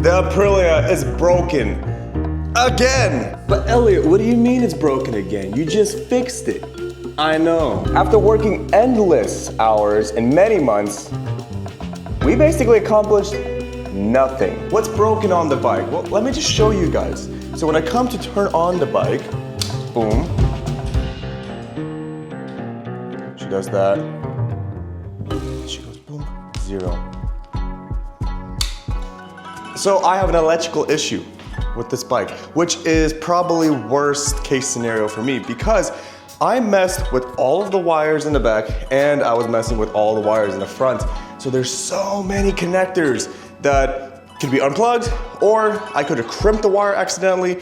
The Aprilia is broken. Again! But Elliot, what do you mean it's broken again? You just fixed it. I know. After working endless hours and many months, we basically accomplished nothing. What's broken on the bike? Well, let me just show you guys. So when I come to turn on the bike, boom. She does that. She goes boom, 0. So I have an electrical issue with this bike, which is probably worst case scenario for me because I messed with all of the wires in the back and I was messing with all the wires in the front. So there's so many connectors that could be unplugged or I could have crimped the wire accidentally.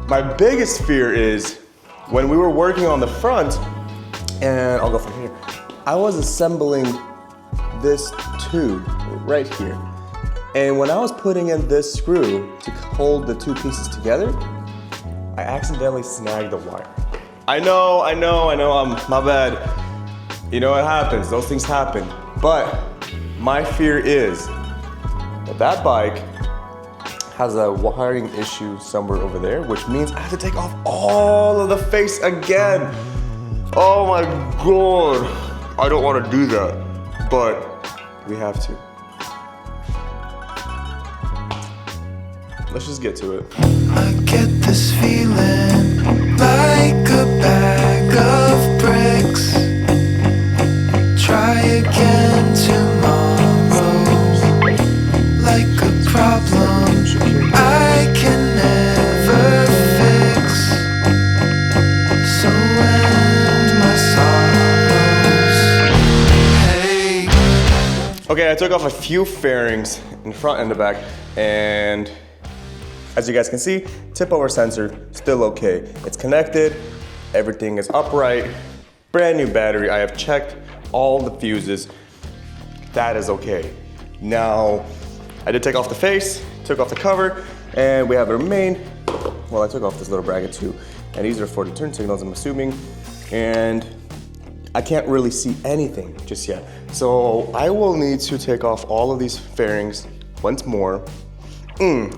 My biggest fear is when we were working on the front, and I'll go from here, I was assembling this tube right here. And when I was putting in this screw to hold the two pieces together, I accidentally snagged the wire. I know, my bad. You know, it happens, those things happen. But my fear is that that bike has a wiring issue somewhere over there, which means I have to take off all of the face again. Oh my God, I don't want to do that, but we have to. Let's just get to it. I get this feeling like a bag of bricks. Try again tomorrow. Like a problem I can never fix. So end my sorrows. Hey. Okay, I took off a few fairings in the front and the back, and as you guys can see, tip over sensor, still okay. It's connected, everything is upright, brand new battery. I have checked all the fuses, that is okay. Now, I did take off the face, took off the cover, and we have the remain. Well, I took off this little bracket too, and these are for the turn signals, I'm assuming, and I can't really see anything just yet. So I will need to take off all of these fairings once more.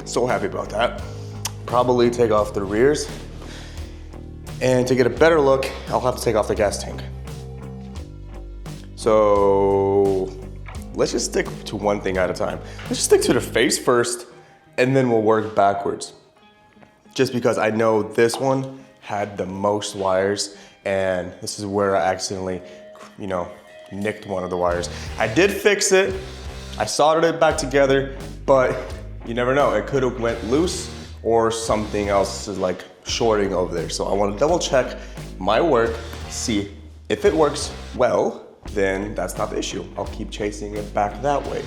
So happy about that. Probably take off the rears. And to get a better look, I'll have to take off the gas tank. So let's just stick to one thing at a time. Let's just stick to the face first, and then we'll work backwards. Just because I know this one had the most wires, and this is where I accidentally, nicked one of the wires. I did fix it. I soldered it back together, but you never know, it could have went loose or something else is like shorting over there. So I want to double check my work, see if it works well, then that's not the issue. I'll keep chasing it back that way.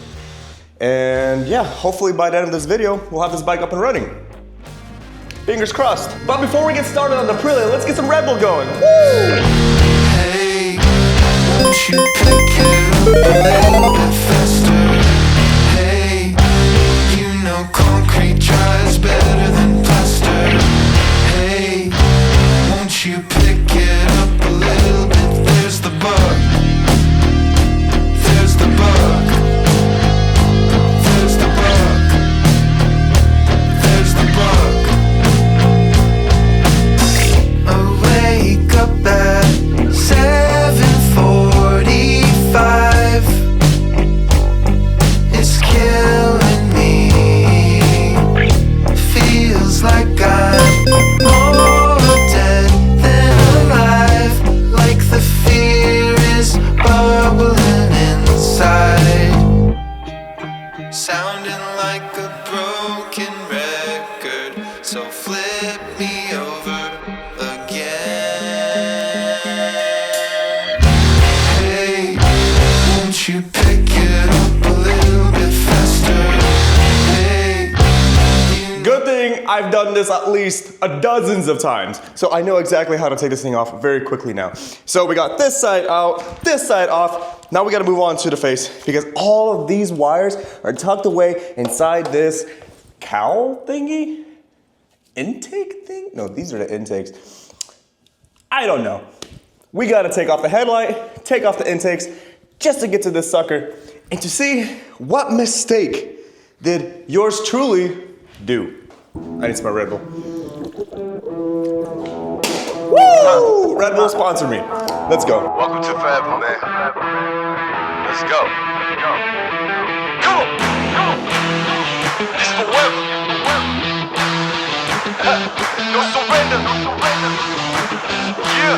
And yeah, hopefully by the end of this video, we'll have this bike up and running. Fingers crossed. But before we get started on the Aprilia, let's get some Red Bull going. Woo! Hey, won't you pick it up a little bit faster? Concrete dries better than plaster. Hey, won't you pick it up a little bit? There's the bug. There's the bug. There's the bug. There's the bug. I wake up at 7:45. It's killing me. Like I'm more dead than alive. Like the fear is bubbling inside. Sounding like a broken record. So flip me over again. Hey, won't you pick it up a little bit faster? Good thing I've done this at least dozens of times. So I know exactly how to take this thing off very quickly now. So we got this side out, this side off. Now we gotta move on to the face because all of these wires are tucked away inside this cowl thingy? Intake thing? No, these are the intakes. I don't know. We gotta take off the headlight, take off the intakes, just to get to this sucker and to see what mistake did yours truly do? I need some Red Bull. Woo! Red Bull sponsor me. Let's go. Welcome to Forever, man. Let's go. Come on. This forever. No surrender. Yeah.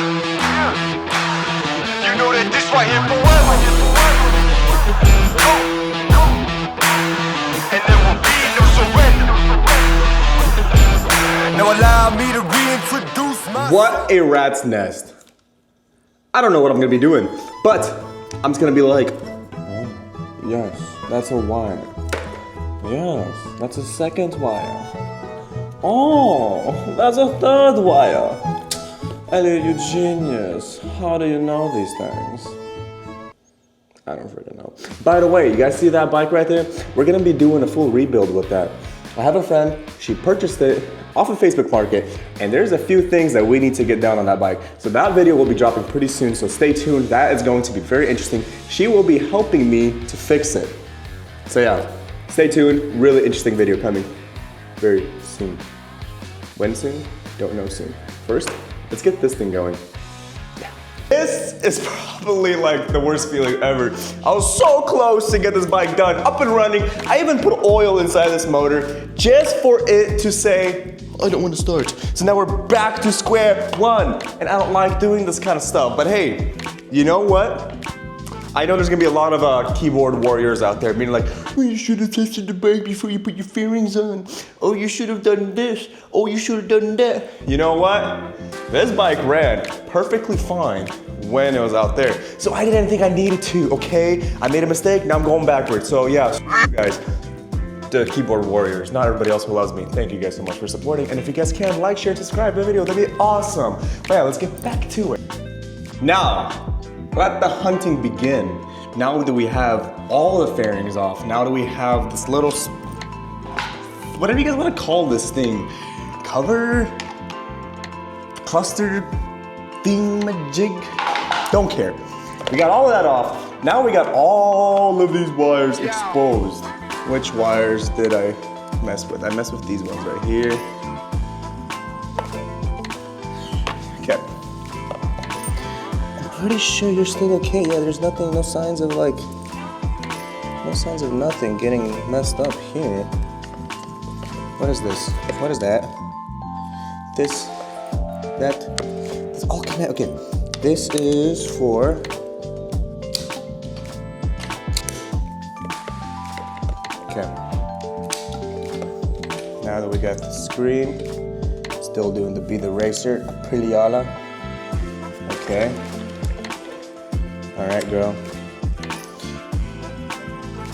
You know that this right here forever. And there will be no surrender. Now allow me to reintroduce myself. What a rat's nest. I don't know what I'm gonna be doing, but I'm just gonna be like, oh, yes, that's a wire. Yes, that's a second wire. Oh, that's a third wire. Elliot, you genius. How do you know these things? I don't freaking know. By the way, you guys see that bike right there? We're gonna be doing a full rebuild with that. I have a friend, she purchased it off of Facebook Market, and there's a few things that we need to get down on that bike. So that video will be dropping pretty soon, so stay tuned. That is going to be very interesting. She will be helping me to fix it. So yeah, stay tuned. Really interesting video coming very soon. When soon? Don't know soon. First, let's get this thing going. This is probably like the worst feeling ever. I was so close to get this bike done, up and running. I even put oil inside this motor just for it to say, I don't want to start. So now we're back to square one. And I don't like doing this kind of stuff. But hey, you know what? I know there's gonna be a lot of keyboard warriors out there being like, oh, you should have tested the bike before you put your fairings on. Oh, you should have done this. Oh, you should have done that. You know what? This bike ran perfectly fine when it was out there. So I didn't think I needed to, okay? I made a mistake, now I'm going backwards. So yeah, you guys, the keyboard warriors, not everybody else who loves me. Thank you guys so much for supporting. And if you guys can, like, share, subscribe the video, that'd be awesome. But yeah, let's get back to it. Now, let the hunting begin. Now that we have all the fairings off, now that we have this little, whatever you guys want to call this thing, cover, cluster, thingamajig, don't care. We got all of that off. Now we got all of these wires exposed. Which wires did I mess with? I messed with these ones right here. Okay. Pretty sure you're still okay. Yeah, there's nothing, no signs of nothing getting messed up here. What is this? What is that? This, it's all connected. Okay, this is for, okay. Now that we got the screen, still doing the Be the Racer, Aprilia. Okay. All right, girl.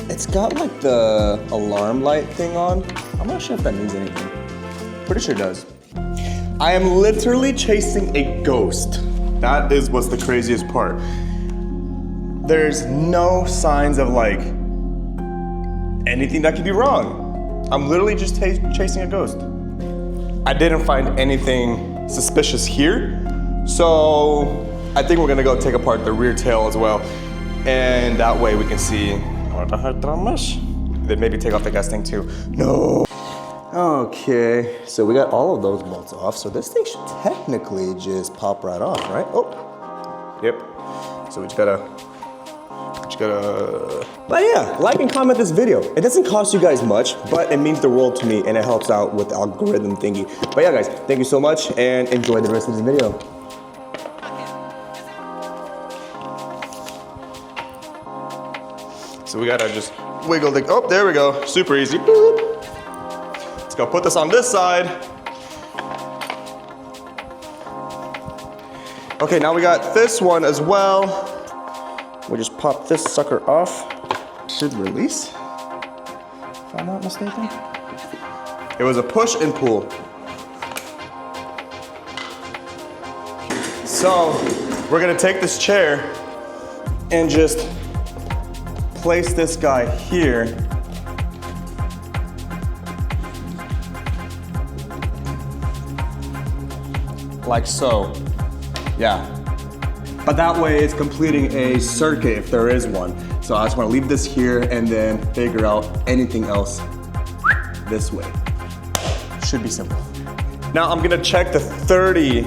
It's got like the alarm light thing on. I'm not sure if that means anything. Pretty sure it does. I am literally chasing a ghost. That is what's the craziest part. There's no signs of like anything that could be wrong. I'm literally just chasing a ghost. I didn't find anything suspicious here. So I think we're gonna go take apart the rear tail as well. And that way we can see what the heck did I miss? Then maybe take off the gas tank too. No. Okay, so we got all of those bolts off. So this thing should technically just pop right off, right? Oh, yep. So we just gotta, but yeah, like and comment this video. It doesn't cost you guys much, but it means the world to me and it helps out with the algorithm thingy. But yeah, guys, thank you so much and enjoy the rest of this video. So we gotta just wiggle the, oh, there we go, super easy. Boop. Let's go put this on this side. Okay, now we got this one as well. We just pop this sucker off. Should release, if I'm not mistaken. It was a push and pull. So we're gonna take this chair and just place this guy here. Like so, yeah. But that way it's completing a circuit if there is one. So I just wanna leave this here and then figure out anything else this way. Should be simple. Now I'm gonna check the 30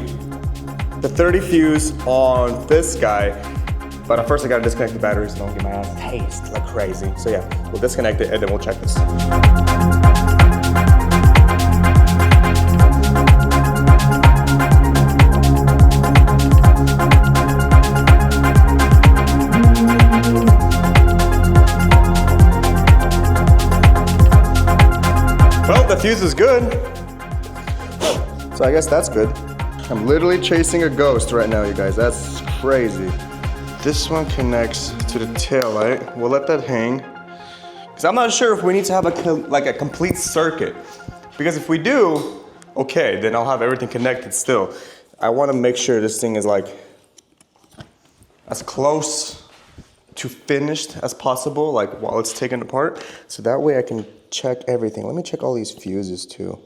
fuse on this guy, but first I gotta disconnect the battery so I don't get my ass taste like crazy. So yeah, we'll disconnect it and then we'll check this. Well, the fuse is good. So I guess that's good. I'm literally chasing a ghost right now, you guys. That's crazy. This one connects to the tail light. We'll let that hang. Because I'm not sure if we need to have a complete circuit. Because if we do, okay, then I'll have everything connected still. I want to make sure this thing is like as close to finished as possible, like while it's taken apart. So that way I can check everything. Let me check all these fuses too.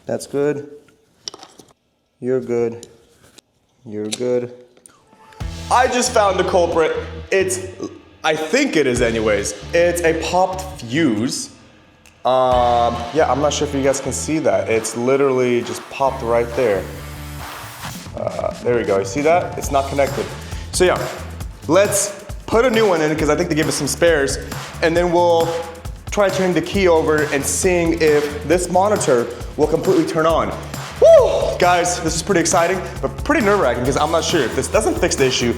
That's good. You're good. You're good. I just found the culprit. I think it is anyways. It's a popped fuse. Yeah, I'm not sure if you guys can see that. It's literally just popped right there. There we go, you see that? It's not connected. So yeah, let's put a new one in because I think they gave us some spares, and then we'll try turning the key over and seeing if this monitor will completely turn on. Woo! Guys, this is pretty exciting, but pretty nerve-wracking because I'm not sure if this doesn't fix the issue,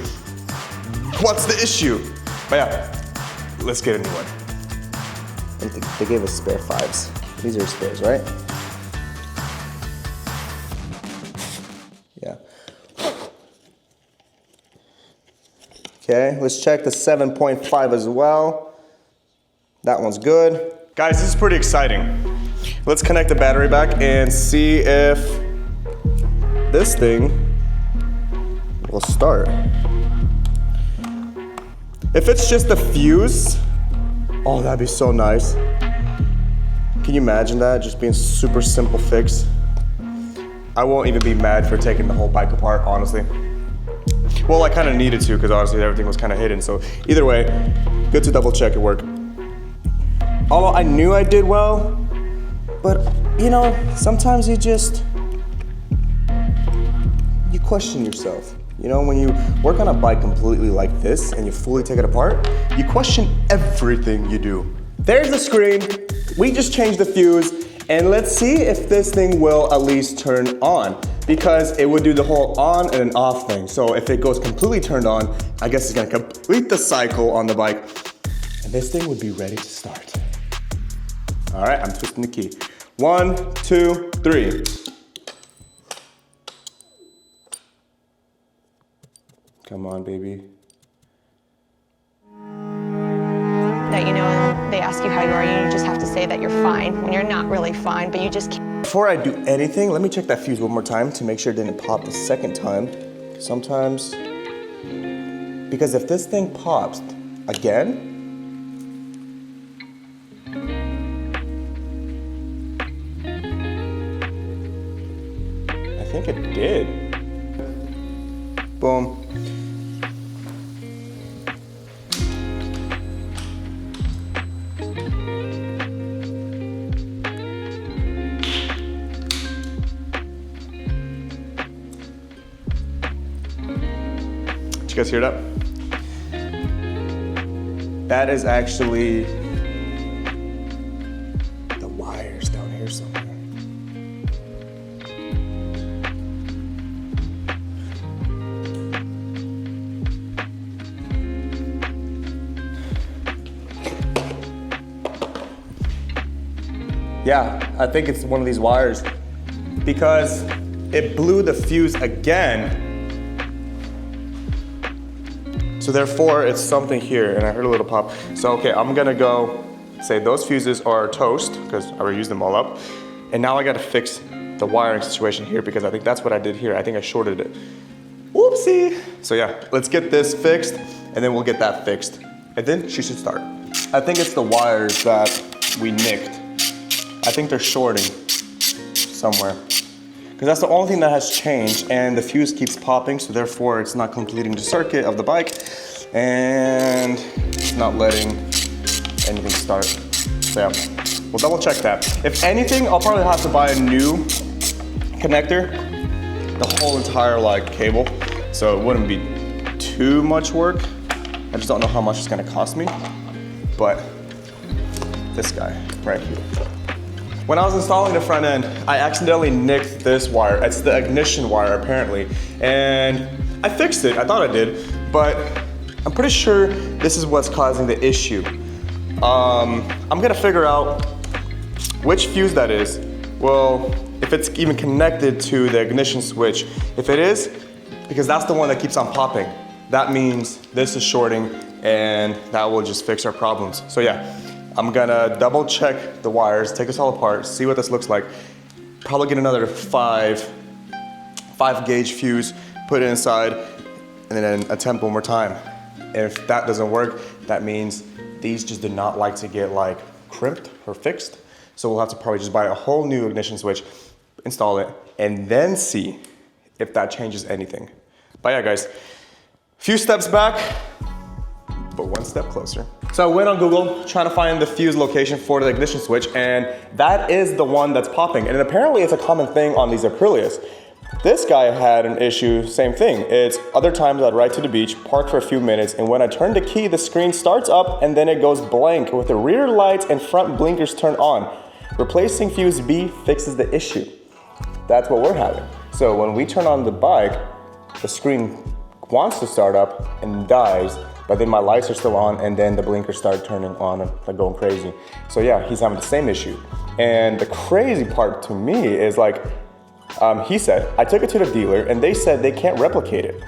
what's the issue? But yeah, let's get a new one. They gave us spare 5s. These are spares, right? Yeah. Okay, let's check the 7.5 as well. That one's good. Guys, this is pretty exciting. Let's connect the battery back and see if this thing will start. If it's just a fuse, oh, that'd be so nice. Can you imagine that? Just being super simple fix. I won't even be mad for taking the whole bike apart, honestly. Well, I kind of needed to because honestly everything was kind of hidden. So either way, good to double check it worked. Although I knew I did well, but you know, sometimes you question yourself. You know, when you work on a bike completely like this and you fully take it apart, you question everything you do. There's the screen. We just changed the fuse, and let's see if this thing will at least turn on, because it would do the whole on and an off thing. So if it goes completely turned on, I guess it's gonna complete the cycle on the bike, and this thing would be ready to start. All right, I'm twisting the key. 1, 2, 3. Come on, baby. That, you know, they ask you how you are, and you just have to say that you're fine when you're not really fine, but you just can't. Before I do anything, let me check that fuse one more time to make sure it didn't pop the second time. Sometimes, because if this thing pops again, I think it did. Boom. Did you guys hear that? That is actually the wires down here somewhere. Yeah, I think it's one of these wires because it blew the fuse again. So therefore, it's something here, and I heard a little pop. So okay, I'm gonna go say those fuses are toast, because I already used them all up. And now I gotta fix the wiring situation here, because I think that's what I did here. I think I shorted it. Whoopsie. So yeah, let's get this fixed, and then we'll get that fixed. And then she should start. I think it's the wires that we nicked. I think they're shorting somewhere. Because that's the only thing that has changed, and the fuse keeps popping, so therefore it's not completing the circuit of the bike, and it's not letting anything start. So yeah. We'll double check that. If anything, I'll probably have to buy a new connector, the whole entire like cable, so it wouldn't be too much work. I just don't know how much it's gonna cost me, but this guy right here. When I was installing the front end, I accidentally nicked this wire. It's the ignition wire apparently, and I fixed it. I thought I did, but I'm pretty sure this is what's causing the issue. I'm gonna figure out which fuse that is. Well, if it's even connected to the ignition switch. If it is, because that's the one that keeps on popping, that means this is shorting, and that will just fix our problems. So yeah, I'm gonna double check the wires, take this all apart, see what this looks like. Probably get another 5 gauge fuse, put it inside, and then attempt one more time. If that doesn't work, that means these just did not like to get like crimped or fixed. So we'll have to probably just buy a whole new ignition switch, install it, and then see if that changes anything. But yeah, guys, few steps back, but one step closer. So I went on Google trying to find the fuse location for the ignition switch, and that is the one that's popping. And apparently it's a common thing on these Aprilias. This guy had an issue, same thing. It's other times I'd ride to the beach, park for a few minutes, and when I turn the key, the screen starts up and then it goes blank with the rear lights and front blinkers turned on. Replacing fuse B fixes the issue. That's what we're having. So when we turn on the bike, the screen wants to start up and dies, but then my lights are still on and then the blinkers start turning on and like going crazy. So yeah, he's having the same issue. And the crazy part to me is like, he said, I took it to the dealer and they said they can't replicate it.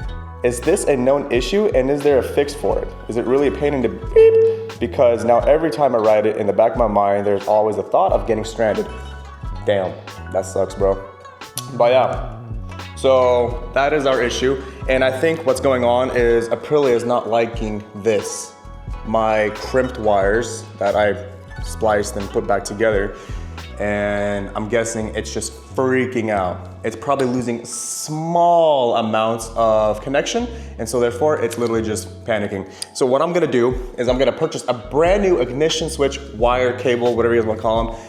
Is this a known issue and is there a fix for it? Is it really a pain in the beep? Because now every time I ride it, in the back of my mind, there's always the thought of getting stranded. Damn, that sucks, bro. But yeah, so that is our issue. And I think what's going on is Aprilia is not liking this. My crimped wires that I spliced and put back together, and I'm guessing it's just freaking out. It's probably losing small amounts of connection, and so therefore it's literally just panicking. So what I'm gonna do is I'm gonna purchase a brand new ignition switch, wire, cable, whatever you guys wanna call them,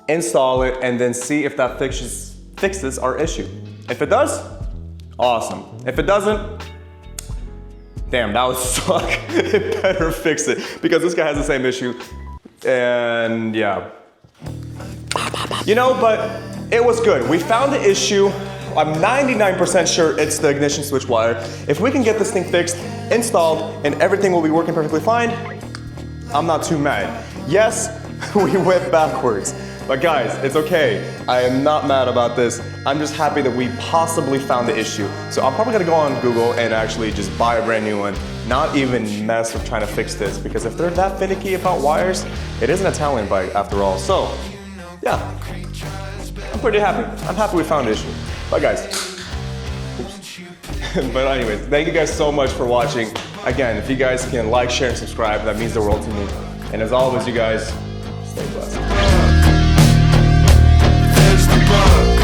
install it, and then see if that fixes our issue. If it does, awesome. If it doesn't, damn, that would suck. It better fix it, because this guy has the same issue, and yeah. You know, but it was good. We found the issue. I'm 99% sure it's the ignition switch wire. If we can get this thing fixed, installed, and everything will be working perfectly fine, I'm not too mad. Yes, we went backwards. But guys, it's okay. I am not mad about this. I'm just happy that we possibly found the issue. So I'm probably gonna go on Google and actually just buy a brand new one, not even mess with trying to fix this, because if they're that finicky about wires, it is an Italian bike after all. So, yeah, I'm pretty happy. I'm happy we found the issue. Bye guys. But anyways, thank you guys so much for watching. Again, if you guys can like, share, and subscribe, that means the world to me. And as always, you guys, stay blessed. There's the bug.